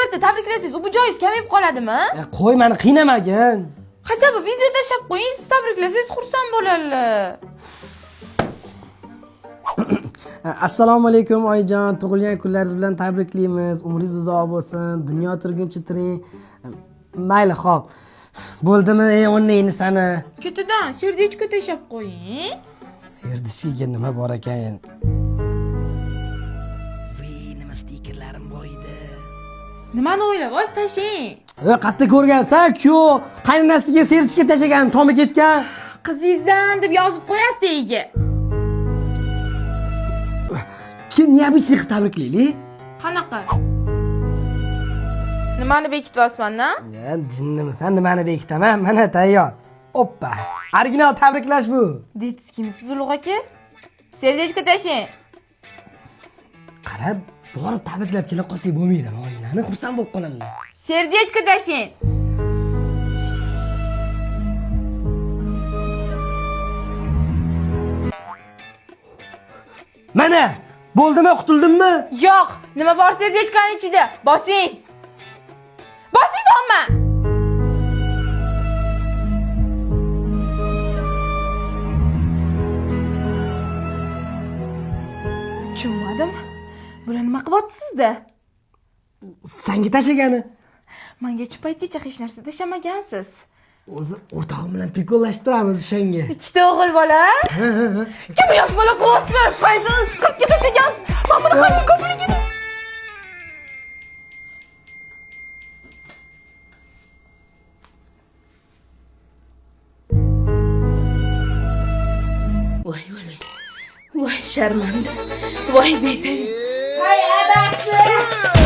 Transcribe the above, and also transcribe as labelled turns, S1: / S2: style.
S1: marta tabriklasangiz, bu joyingiz kamayib qoladimi?
S2: Qo'y, meni qiynamagin.
S1: Hatto bu video tashlab qo'ying, siz tabriklasangiz xursand bo'ladilar.
S2: Assalomu alaykum oyijon, tug'ilgan kunlaringiz bilan tabriklaymiz. Umringiz uzoq bo'lsin, dunyo turguncha turing. Mayli, xo'p. Bo'ldimi, o'rningni sani?
S1: Ketidan serdichka tashlab qo'ying.
S2: Serdichiga nima bor ekan? Nima stikerlarim bor edi.
S1: Nimani o'ylayapsiz, tashing.
S2: Qatta ko'rgansan, kuyov qaynonasiga serdichka tashagan, tomi ketgan.
S1: Qizingizdan deb yozib qo'yasiz tagiga.
S2: Kim neobычный qilib tabriklaylik?
S1: Qanaqa? Nimani bekityapsizman-da?
S2: Jinnimisan, nimani bekitaman? Mana tayyor. Oppa. Original tabriklash bu.
S1: Deysiz kimsiz Ulug' aka? Serdichka tashing.
S2: Qarab, borib tabriklab kela qolsak bo'lmaydi, oilani xursand bo'lib qoladilar.
S1: Serdichka tashing.
S2: Mana, bo'ldimi, qutuldimmi?
S1: Yo'q, nima bor serdichkaning ichida? Bosing. Bosing domma. Tushunmadim. Bular nima qilyapsizda?
S2: Senga tashagani.
S1: Menga shu paytgacha hech narsa tashamagansiz.
S2: O'zi o'rtog'im bilan prikollashib turamiz o'shanga.
S1: Ikkita o'g'il bola? Kim yosh bola qilyapsiz? Qaysiz qirqga tashagansiz? Men buni qarang ko'pligini.
S3: Voy voy. Voy sharmanda. Voy betay.
S4: Hay abasi!